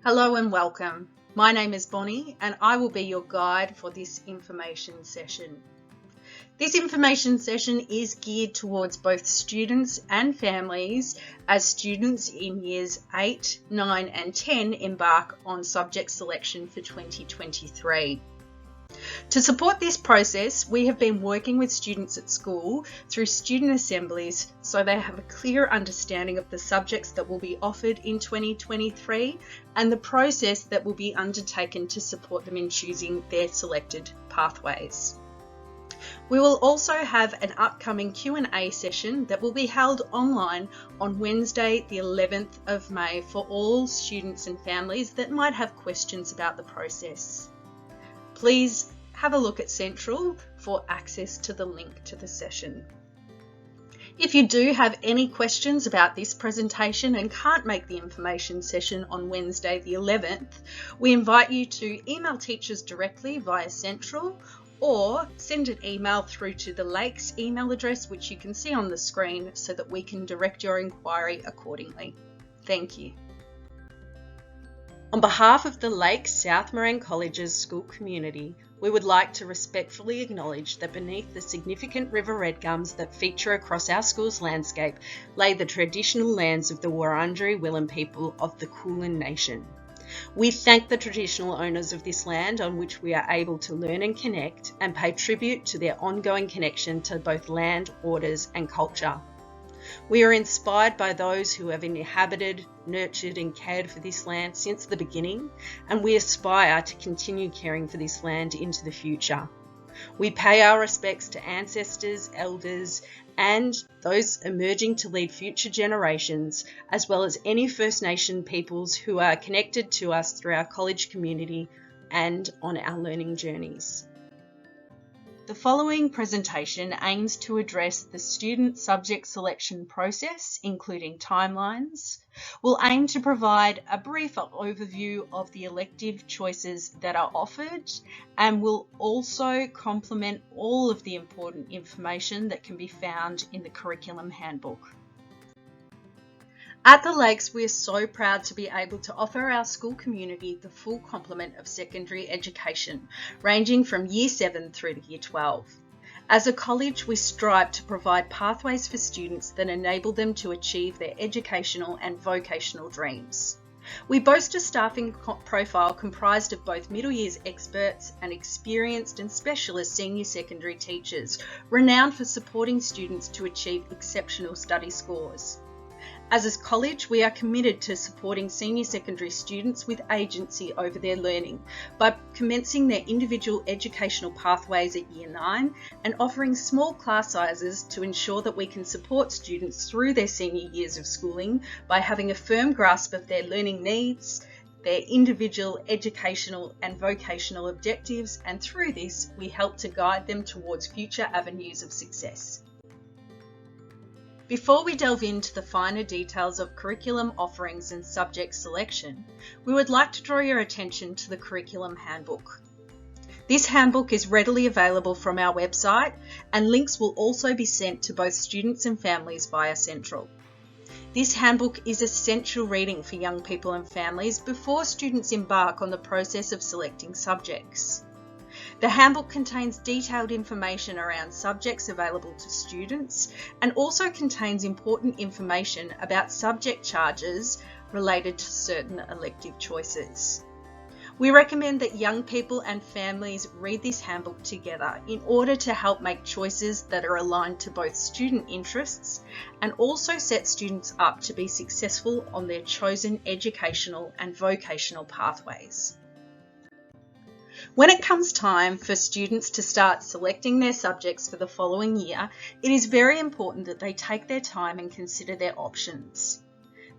Hello and welcome. My name is Bonnie and I will be your guide for this information session. This information session is geared towards both students and families as students in years 8, 9 and 10 embark on subject selection for 2023. To support this process, we have been working with students at school through student assemblies so they have a clear understanding of the subjects that will be offered in 2023 and the process that will be undertaken to support them in choosing their selected pathways. We will also have an upcoming Q&A session that will be held online on Wednesday the 11th of May for all students and families that might have questions about the process. Please have a look at Central for access to the link to the session. If you do have any questions about this presentation and can't make the information session on Wednesday the 11th, we invite you to email teachers directly via Central or send an email through to the Lakes email address, which you can see on the screen, so that we can direct your inquiry accordingly. Thank you. On behalf of the Lakes South Moraine College's school community, we would like to respectfully acknowledge that beneath the significant river red gums that feature across our school's landscape lay the traditional lands of the Wurundjeri Wurrung people of the Kulin Nation. We thank the traditional owners of this land on which we are able to learn and connect, and pay tribute to their ongoing connection to both land, waters and culture. We are inspired by those who have inhabited, nurtured and cared for this land since the beginning, and we aspire to continue caring for this land into the future. We pay our respects to ancestors, elders and those emerging to lead future generations, as well as any First Nation peoples who are connected to us through our college community and on our learning journeys. The following presentation aims to address the student subject selection process, including timelines. We'll aim to provide a brief overview of the elective choices that are offered, and will also complement all of the important information that can be found in the curriculum handbook. At the Lakes, we are so proud to be able to offer our school community the full complement of secondary education, ranging from Year 7 through to Year 12. As a college, we strive to provide pathways for students that enable them to achieve their educational and vocational dreams. We boast a staffing profile comprised of both middle years experts and experienced and specialist senior secondary teachers, renowned for supporting students to achieve exceptional study scores. As a college, we are committed to supporting senior secondary students with agency over their learning by commencing their individual educational pathways at Year 9 and offering small class sizes to ensure that we can support students through their senior years of schooling by having a firm grasp of their learning needs, their individual educational and vocational objectives, and through this, we help to guide them towards future avenues of success. Before we delve into the finer details of curriculum offerings and subject selection, we would like to draw your attention to the curriculum handbook. This handbook is readily available from our website, and links will also be sent to both students and families via Central. This handbook is essential reading for young people and families before students embark on the process of selecting subjects. The handbook contains detailed information around subjects available to students and also contains important information about subject charges related to certain elective choices. We recommend that young people and families read this handbook together in order to help make choices that are aligned to both student interests and also set students up to be successful on their chosen educational and vocational pathways. When it comes time for students to start selecting their subjects for the following year, it is very important that they take their time and consider their options.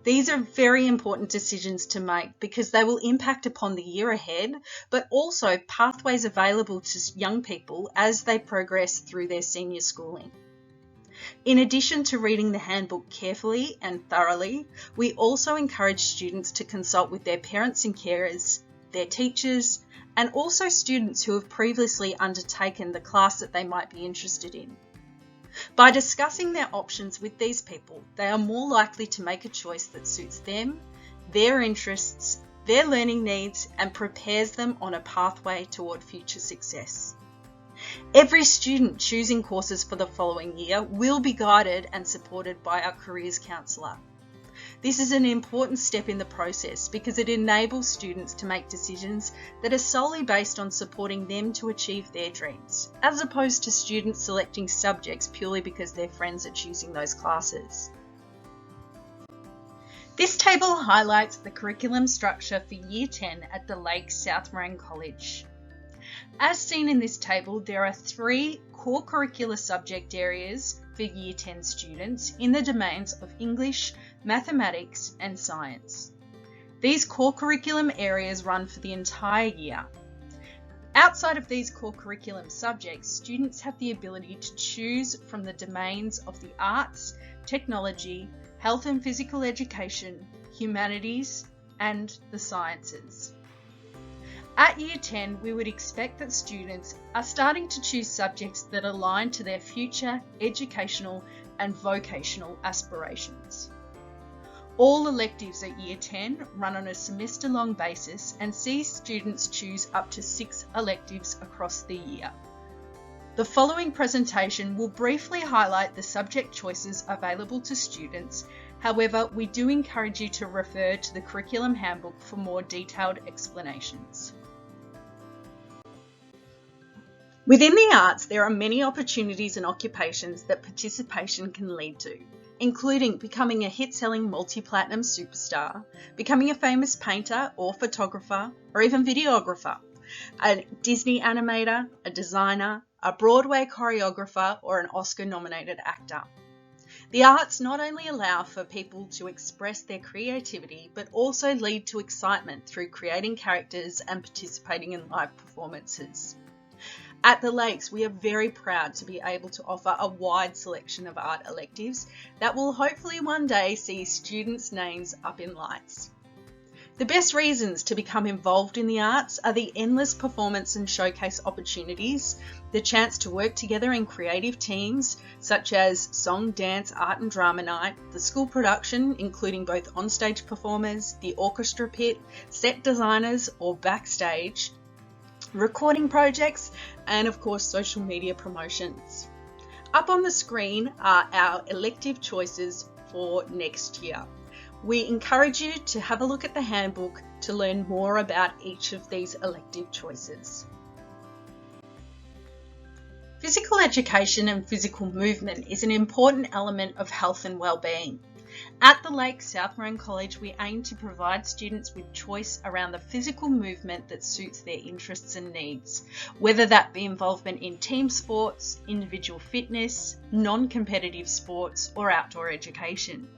These are very important decisions to make because they will impact upon the year ahead, but also pathways available to young people as they progress through their senior schooling. In addition to reading the handbook carefully and thoroughly, we also encourage students to consult with their parents and carers, their teachers, and also students who have previously undertaken the class that they might be interested in. By discussing their options with these people, they are more likely to make a choice that suits them, their interests, their learning needs and prepares them on a pathway toward future success. Every student choosing courses for the following year will be guided and supported by our careers counsellor. This is an important step in the process because it enables students to make decisions that are solely based on supporting them to achieve their dreams, as opposed to students selecting subjects purely because their friends are choosing those classes. This table highlights the curriculum structure for Year 10 at the Lakes South Morang College. As seen in this table, there are 3 core curricular subject areas for Year 10 students in the domains of English, mathematics and science. These core curriculum areas run for the entire year. Outside of these core curriculum subjects, students have the ability to choose from the domains of the arts, technology, health and physical education, humanities and the sciences. At Year 10, we would expect that students are starting to choose subjects that align to their future educational and vocational aspirations. All electives at Year 10 run on a semester-long basis and see students choose up to 6 electives across the year. The following presentation will briefly highlight the subject choices available to students. However, we do encourage you to refer to the curriculum handbook for more detailed explanations. Within the arts, there are many opportunities and occupations that participation can lead to, including becoming a hit-selling multi-platinum superstar, becoming a famous painter or photographer, or even videographer, a Disney animator, a designer, a Broadway choreographer, or an Oscar-nominated actor. The arts not only allow for people to express their creativity, but also lead to excitement through creating characters and participating in live performances. At the Lakes, we are very proud to be able to offer a wide selection of art electives that will hopefully one day see students' names up in lights. The best reasons to become involved in the arts are the endless performance and showcase opportunities, the chance to work together in creative teams such as song, dance, art and drama night, the school production including both onstage performers, the orchestra pit, set designers or backstage, recording projects, and of course social media promotions. Up on the screen are our elective choices for next year. We encourage you to have a look at the handbook to learn more about each of these elective choices. Physical education and physical movement is an important element of health and well-being. At the Lakes South Morang College, we aim to provide students with choice around the physical movement that suits their interests and needs, whether that be involvement in team sports, individual fitness, non-competitive sports, or outdoor education.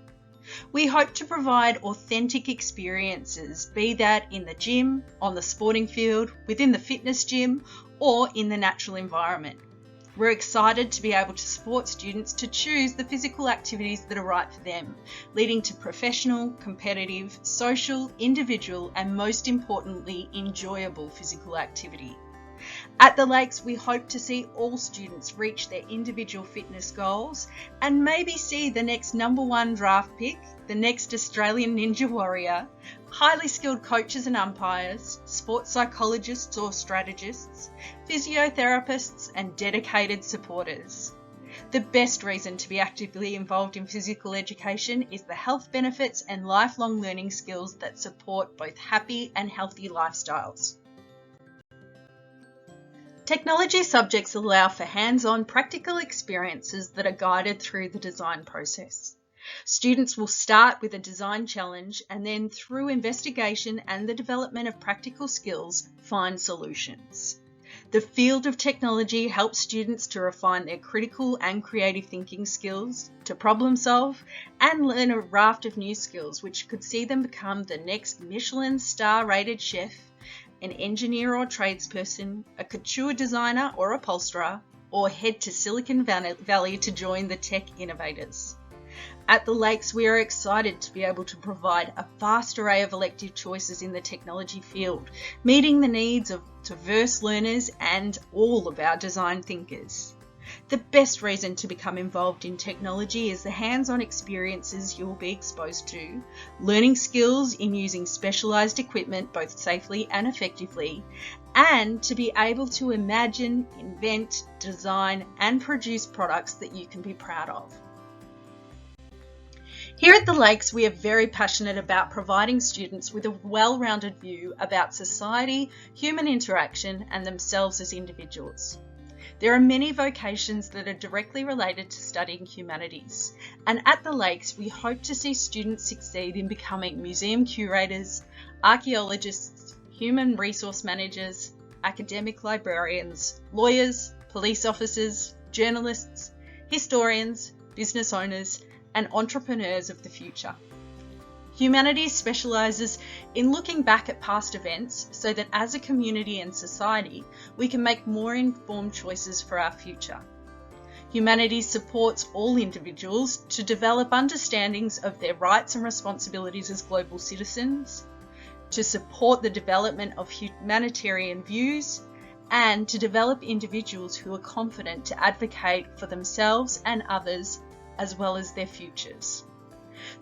We hope to provide authentic experiences, be that in the gym, on the sporting field, within the fitness gym, or in the natural environment. We're excited to be able to support students to choose the physical activities that are right for them, leading to professional, competitive, social, individual, and most importantly, enjoyable physical activity. At the Lakes, we hope to see all students reach their individual fitness goals and maybe see the next #1 draft pick, the next Australian Ninja Warrior, highly skilled coaches and umpires, sports psychologists or strategists, physiotherapists and dedicated supporters. The best reason to be actively involved in physical education is the health benefits and lifelong learning skills that support both happy and healthy lifestyles. Technology subjects allow for hands-on practical experiences that are guided through the design process. Students will start with a design challenge and then through investigation and the development of practical skills, find solutions. The field of technology helps students to refine their critical and creative thinking skills, to problem solve, and learn a raft of new skills which could see them become the next Michelin star-rated chef, an engineer or tradesperson, a couture designer or upholsterer, or head to Silicon Valley to join the tech innovators. At the Lakes, we are excited to be able to provide a vast array of elective choices in the technology field, meeting the needs of diverse learners and all of our design thinkers. The best reason to become involved in technology is the hands-on experiences you will be exposed to, learning skills in using specialised equipment both safely and effectively, and to be able to imagine, invent, design and produce products that you can be proud of. Here at the Lakes, we are very passionate about providing students with a well-rounded view about society, human interaction, and themselves as individuals. There are many vocations that are directly related to studying humanities, and at the Lakes, we hope to see students succeed in becoming museum curators, archaeologists, human resource managers, academic librarians, lawyers, police officers, journalists, historians, business owners, and entrepreneurs of the future. Humanities specialises in looking back at past events so that as a community and society, we can make more informed choices for our future. Humanities supports all individuals to develop understandings of their rights and responsibilities as global citizens, to support the development of humanitarian views, and to develop individuals who are confident to advocate for themselves and others as well as their futures.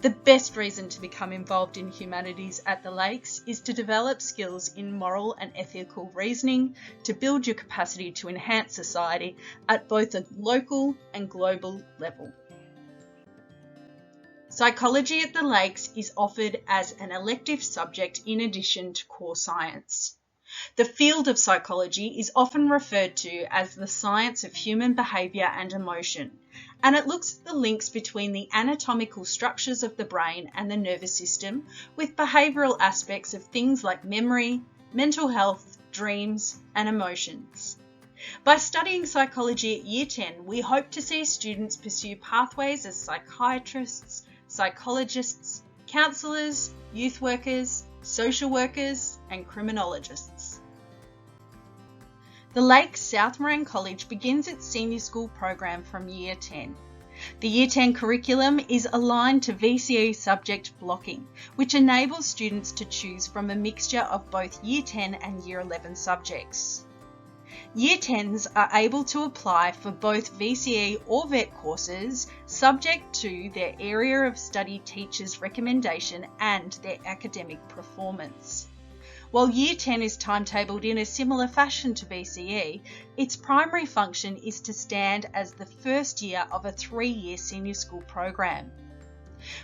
The best reason to become involved in humanities at the Lakes is to develop skills in moral and ethical reasoning to build your capacity to enhance society at both a local and global level. Psychology at the Lakes is offered as an elective subject in addition to core science. The field of psychology is often referred to as the science of human behaviour and emotion, and it looks at the links between the anatomical structures of the brain and the nervous system with behavioural aspects of things like memory, mental health, dreams, and emotions. By studying psychology at Year 10, we hope to see students pursue pathways as psychiatrists, psychologists, counsellors, youth workers, social workers, and criminologists. The Lakes South Moraine College begins its senior school program from Year 10. The Year 10 curriculum is aligned to VCE subject blocking, which enables students to choose from a mixture of both Year 10 and Year 11 subjects. Year 10s are able to apply for both VCE or VET courses subject to their area of study teacher's recommendation and their academic performance. While Year 10 is timetabled in a similar fashion to VCE, its primary function is to stand as the first year of a 3-year senior school program.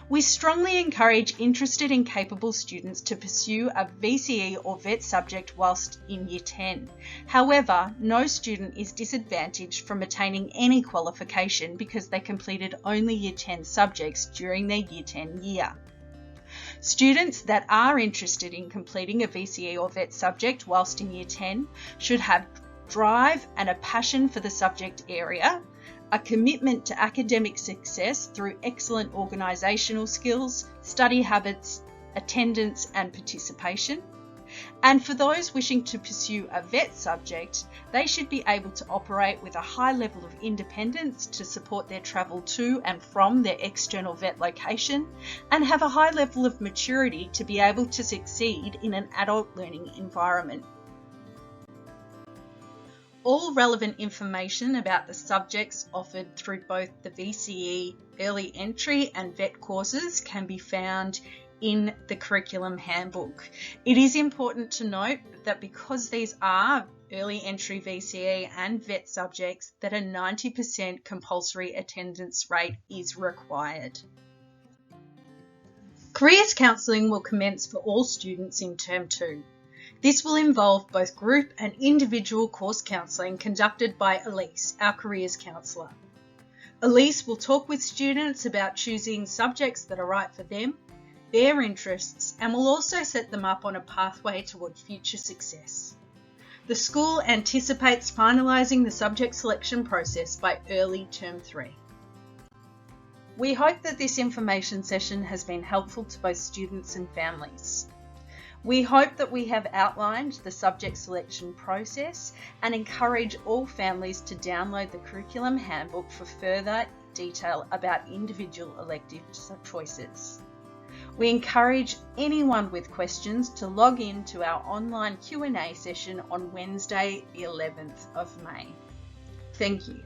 We strongly encourage interested and capable students to pursue a VCE or VET subject whilst in Year 10. However, no student is disadvantaged from attaining any qualification because they completed only Year 10 subjects during their Year 10 year. Students that are interested in completing a VCE or VET subject whilst in Year 10 should have drive and a passion for the subject area, a commitment to academic success through excellent organisational skills, study habits, attendance and participation. And for those wishing to pursue a VET subject, they should be able to operate with a high level of independence to support their travel to and from their external VET location, and have a high level of maturity to be able to succeed in an adult learning environment. All relevant information about the subjects offered through both the VCE Early Entry and VET courses can be found in the curriculum handbook. It is important to note that because these are early entry VCE and VET subjects, that a 90% compulsory attendance rate is required. Careers counselling will commence for all students in Term 2. This will involve both group and individual course counselling conducted by Elise, our careers counsellor. Elise will talk with students about choosing subjects that are right for them, their interests, and will also set them up on a pathway toward future success. The school anticipates finalising the subject selection process by early Term 3. We hope that this information session has been helpful to both students and families. We hope that we have outlined the subject selection process and encourage all families to download the curriculum handbook for further detail about individual elective choices. We encourage anyone with questions to log in to our online Q&A session on Wednesday, the 11th of May. Thank you.